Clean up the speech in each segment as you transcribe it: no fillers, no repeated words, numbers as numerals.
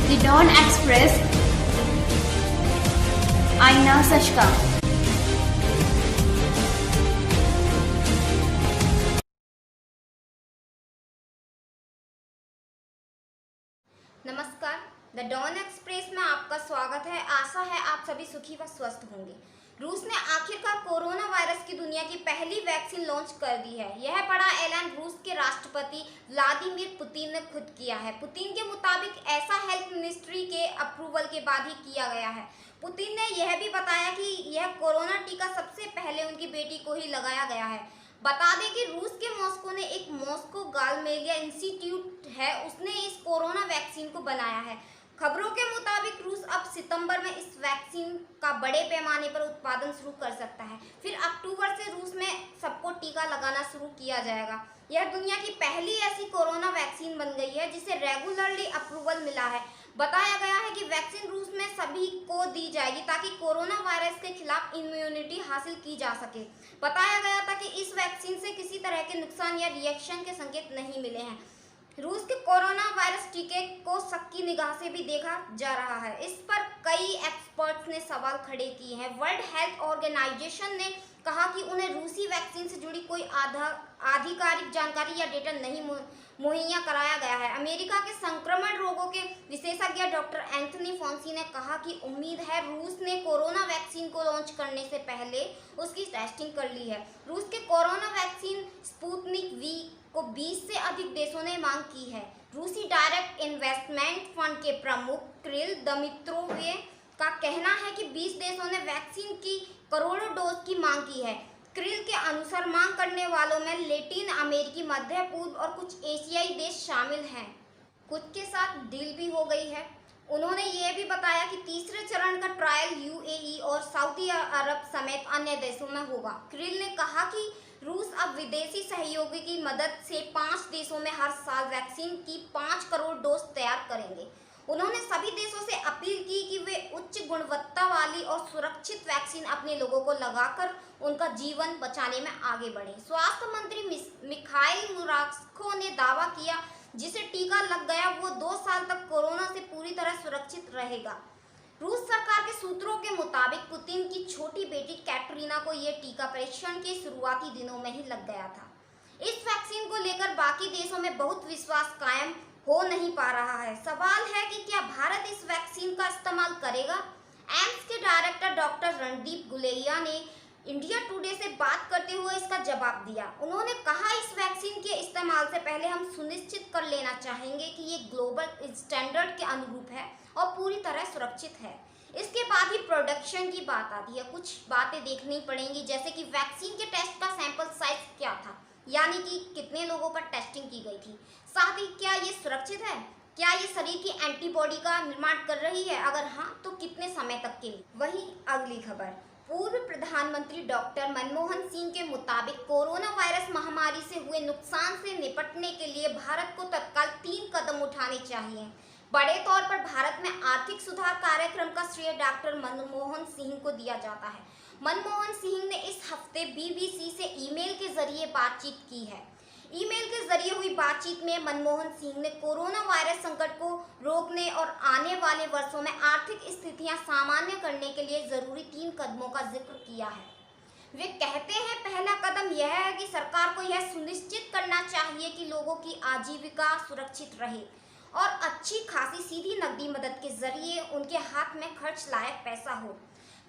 The Dawn Express, आईना सच का। नमस्कार, द डॉन एक्सप्रेस में आपका स्वागत है। आशा है आप सभी सुखी व स्वस्थ होंगे। रूस ने आखिरकार कोरोना वायरस की दुनिया की पहली वैक्सीन लॉन्च कर दी है। यह बड़ा ऐलान रूस के राष्ट्रपति व्लादिमीर पुतिन ने खुद किया है। पुतिन के मुताबिक ऐसा हेल्थ मिनिस्ट्री के अप्रूवल के बाद ही किया गया है। पुतिन ने यह भी बताया कि यह कोरोना टीका सबसे पहले उनकी बेटी को ही लगाया गया है। बता दें कि रूस के मॉस्को ने एक मॉस्को गालमेलिया इंस्टीट्यूट है, उसने इस कोरोना वैक्सीन को बनाया है। खबरों के मुताबिक रूस अब सितंबर में इस वैक्सीन का बड़े पैमाने पर उत्पादन शुरू कर सकता है। फिर अक्टूबर से रूस में सबको टीका लगाना शुरू किया जाएगा। यह दुनिया की पहली ऐसी कोरोना वैक्सीन बन गई है जिसे रेगुलरली अप्रूवल मिला है। बताया गया है कि वैक्सीन रूस में सभी को दी जाएगी ताकि कोरोना वायरस के खिलाफ इम्यूनिटी हासिल की जा सके। बताया गया था कि इस वैक्सीन से किसी तरह के नुकसान या रिएक्शन के संकेत नहीं मिले हैं। रूस के कोरोना वायरस टीके को शक की निगाह से भी देखा जा रहा है। इस पर कई एक्सपर्ट्स ने सवाल खड़े किए हैं। वर्ल्ड हेल्थ ऑर्गेनाइजेशन ने कहा कि उन्हें रूसी वैक्सीन से जुड़ी कोई आधिकारिक जानकारी या डेटा नहीं मुहैया कराया गया है। अमेरिका के संक्रमण रोगों के विशेषज्ञ डॉक्टर एंथनी फॉन्सी ने कहा कि उम्मीद है रूस ने कोरोना वैक्सीन को लॉन्च करने से पहले उसकी टेस्टिंग कर ली है। रूस के कोरोना वैक्सीन स्पुतनिक वी को 20 से अधिक देशों ने मांग की है। रूसी डायरेक्ट इन्वेस्टमेंट फंड के प्रमुख किरिल दमित्रोव का कहना है कि 20 देशों ने वैक्सीन की करोड़ों डोज की मांग की है। किरिल के अनुसार मांग करने वालों में लैटिन अमेरिकी, मध्य पूर्व और कुछ एशियाई देश शामिल हैं। कुछ के साथ डील भी हो गई है। उन्होंने ये भी बताया कि तीसरे चरण का ट्रायल यूएई और सऊदी अरब समेत अन्य देशों में होगा। किरिल ने कहा कि रूस अब विदेशी सहयोगी की मदद से 5 देशों में हर साल वैक्सीन की 5 करोड़ डोज तैयार करेंगे। उन्होंने सभी देशों से अपील की कि वे उच्च गुणवत्ता वाली और सुरक्षित वैक्सीन अपने लोगों को लगाकर उनका जीवन बचाने में आगे बढ़ें। स्वास्थ्य मंत्री मिखाइल मुरास्को ने दावा किया, जिसे टीका लग गया वो 2 साल तक कोरोना से पूरी तरह सुरक्षित रहेगा। रूस सरकार के सूत्रों के मुताबिक पुतिन की छोटी बेटी कैटरीना को यह टीका परीक्षण के शुरुआती दिनों में ही लग गया था। इस वैक्सीन को लेकर बाकी देशों में बहुत विश्वास कायम हो नहीं पा रहा है। सवाल है कि क्या भारत इस वैक्सीन का इस्तेमाल करेगा। एम्स के डायरेक्टर डॉक्टर रणदीप गुलेरिया ने इंडिया टुडे से बात करते हुए इसका जवाब दिया। उन्होंने कहा, इस वैक्सीन के इस्तेमाल से पहले हम सुनिश्चित कर लेना चाहेंगे कि ये ग्लोबल स्टैंडर्ड के अनुरूप है और पूरी तरह सुरक्षित है। इसके बाद ही प्रोडक्शन की बात आती है। कुछ बातें देखनी पड़ेंगी, जैसे कि वैक्सीन के टेस्ट का सैंपल साइज क्या था, यानी कि कितने लोगों पर टेस्टिंग की गई थी। साथ ही क्या ये सुरक्षित है, क्या ये शरीर की एंटीबॉडी का निर्माण कर रही है, अगर हाँ तो कितने समय तक के लिए। वहीं अगली खबर, पूर्व प्रधानमंत्री डॉक्टर मनमोहन सिंह के मुताबिक कोरोना वायरस महामारी से हुए नुकसान से निपटने के लिए भारत को तत्काल 3 कदम उठाने चाहिए। बड़े तौर पर भारत में आर्थिक सुधार कार्यक्रम का श्रेय डॉक्टर मनमोहन सिंह को दिया जाता है। मनमोहन सिंह ने इस हफ्ते बीबीसी से ईमेल के जरिए बातचीत की है। ईमेल के जरिए हुई बातचीत में मनमोहन सिंह ने कोरोना वायरस संकट को रोकने और आने वाले वर्षों में आर्थिक स्थितियां सामान्य करने के लिए जरूरी 3 कदमों का जिक्र किया है। वे कहते हैं, पहला कदम यह है कि सरकार को यह सुनिश्चित करना चाहिए कि लोगों की आजीविका सुरक्षित रहे और अच्छी खासी सीधी नकदी मदद के जरिए उनके हाथ में खर्च लायक पैसा हो।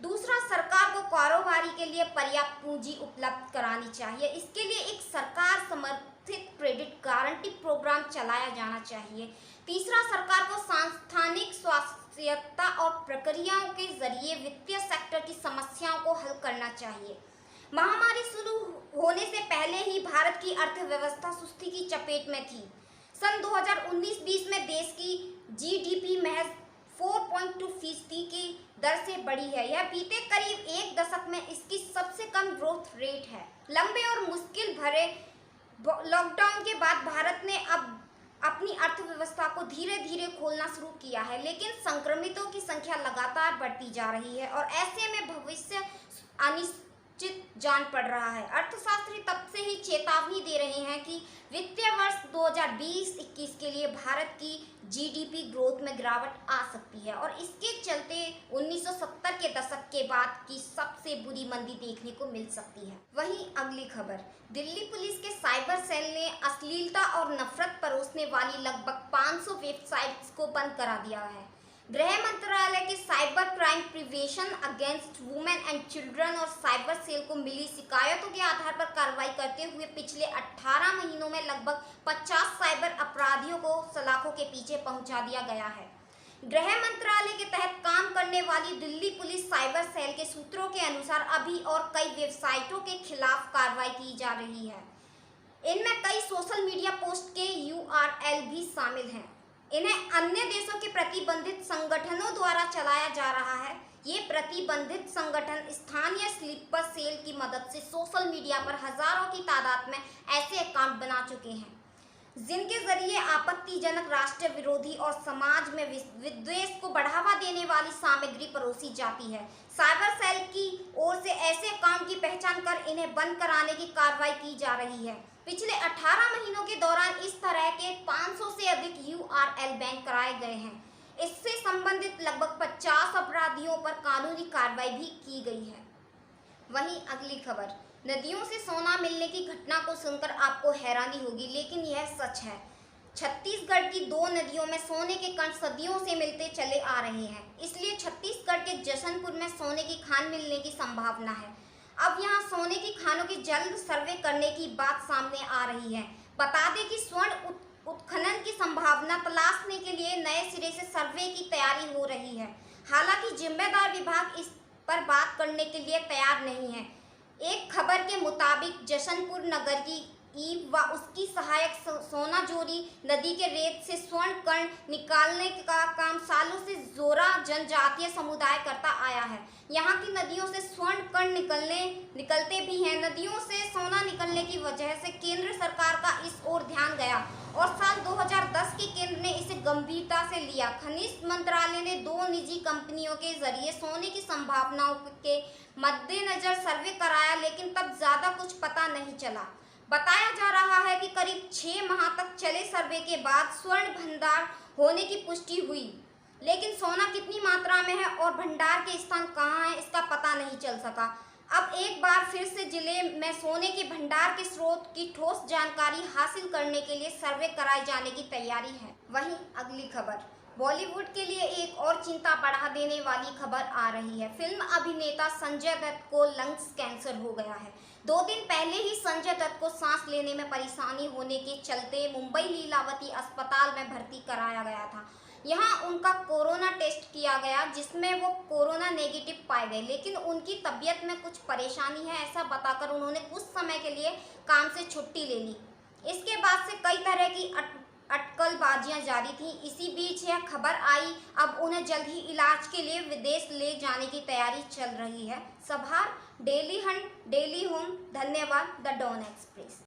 दूसरा, सरकार को कारोबारी के लिए पर्याप्त पूंजी उपलब्ध करानी चाहिए। इसके लिए एक सरकार समर्थित क्रेडिट गारंटी प्रोग्राम चलाया जाना चाहिए। तीसरा, सरकार को सांस्थानिक स्वायत्तता और प्रक्रियाओं के जरिए वित्तीय सेक्टर की समस्याओं को हल करना चाहिए। महामारी शुरू होने से पहले ही भारत की अर्थव्यवस्था सुस्ती की चपेट में थी। सन 2019-20 में देश की जीडीपी महज 4.2% की दर से बढ़ी है। यह बीते करीब 1 दशक में इसकी सबसे कम ग्रोथ रेट है। लंबे और मुश्किल भरे लॉकडाउन के बाद भारत ने अब अपनी अर्थव्यवस्था को धीरे धीरे खोलना शुरू किया है, लेकिन संक्रमितों की संख्या लगातार बढ़ती जा रही है और ऐसे में भविष्य जान पड़ रहा है। अर्थशास्त्री तब से ही चेतावनी दे रहे हैं कि वित्तीय वर्ष 2020-21 के लिए भारत की जीडीपी ग्रोथ में गिरावट आ सकती है और इसके चलते 1970 के दशक के बाद की सबसे बुरी मंदी देखने को मिल सकती है। वहीं अगली खबर, दिल्ली पुलिस के साइबर सेल ने अश्लीलता और नफरत परोसने वाली लगभग 500 वेबसाइट्स को बंद करा दिया है। गृह मंत्रालय के cyber crime prevention against women and children और साइबर सेल को मिली शिकायतों के आधार पर कार्रवाई करते हुए पिछले 18 महीनों में लगभग 50 साइबर अपराधियों को सलाखों के पीछे पहुंचा दिया गया है। गृह मंत्रालय के तहत काम करने वाली दिल्ली पुलिस साइबर सेल के सूत्रों के अनुसार अभी और कई वेबसाइटों के खिलाफ कार्रवाई की जा रही है। इनमें कई सोशल मीडिया पोस्ट के URL भी शामिल हैं। इन्हें अन्य देशों के प्रतिबंधित संगठनों द्वारा चलाया जा रहा है। ये प्रतिबंधित संगठन स्थानीय स्लीपर सेल की मदद से सोशल मीडिया पर हजारों की तादाद में ऐसे अकाउंट बना चुके हैं जिनके जरिए आपत्तिजनक, राष्ट्र विरोधी और समाज में विद्वेष को बढ़ावा देने वाली सामग्री परोसी जाती है। साइबर सेल की ओर से ऐसे अकाउंट की पहचान कर इन्हें बंद कराने की कार्रवाई की जा रही है। पिछले 18 महीनों के दौरान इस तरह के 500 से अधिक URL बैन कराए गए हैं। इससे संबंधित लगभग 50 अपराधियों पर कानूनी कार्रवाई भी की गई है। वहीं अगली खबर, नदियों से सोना मिलने की घटना को सुनकर आपको हैरानी होगी, लेकिन यह सच है। छत्तीसगढ़ की 2 नदियों में सोने के कण सदियों से मिलते चले आ रहे हैं। इसलिए छत्तीसगढ़ के जशनपुर में सोने की खान मिलने की संभावना है। अब यहां सोने की खानों की जल्द सर्वे करने की बात सामने आ रही है। बता दें कि स्वर्ण उत्खनन की संभावना तलाशने के लिए नए सिरे से सर्वे की तैयारी हो रही है। हालांकि जिम्मेदार विभाग इस पर बात करने के लिए तैयार नहीं है। एक खबर के मुताबिक जशनपुर नगर की ईव व उसकी सहायक सोनाजोरी नदी के रेत से स्वर्ण कण निकालने का काम सालों से जोरा जनजातीय समुदाय करता आया है। यहाँ की नदियों से स्वर्ण कण निकलते भी हैं। नदियों से सोना निकलने की वजह से केंद्र सरकार का इस ओर ध्यान गया और साल 2010 के केंद्र ने इसे गंभीरता से लिया। खनिज मंत्रालय ने 2 निजी कंपनियों के जरिए सोने की संभावनाओं के मद्देनजर सर्वे कराया, लेकिन तब ज्यादा कुछ पता नहीं चला। बताया जा रहा है कि करीब 6 माह तक चले सर्वे के बाद स्वर्ण भंडार होने की पुष्टि हुई, लेकिन सोना कितनी मात्रा में है और भंडार के स्थान कहाँ है इसका पता नहीं चल सका। अब एक बार फिर से जिले में सोने के भंडार के स्रोत की ठोस जानकारी हासिल करने के लिए सर्वे कराए जाने की तैयारी है। वहीं अगली खबर, बॉलीवुड के लिए एक और चिंता बढ़ा देने वाली खबर आ रही है। फिल्म अभिनेता संजय दत्त को लंग्स कैंसर हो गया है। 2 दिन पहले ही संजय दत्त को सांस लेने में परेशानी होने के चलते मुंबई लीलावती अस्पताल में भर्ती कराया गया था। यहाँ उनका कोरोना टेस्ट किया गया जिसमें वो कोरोना नेगेटिव पाए गए, लेकिन उनकी तबीयत में कुछ परेशानी है ऐसा बताकर उन्होंने कुछ समय के लिए काम से छुट्टी ले ली। इसके बाद से कई तरह की अटकलबाजियां जारी थी। इसी बीच यह खबर आई अब उन्हें जल्द ही इलाज के लिए विदेश ले जाने की तैयारी चल रही है। सभार, डेली हंट, डेली होम। धन्यवाद। The Dawn express.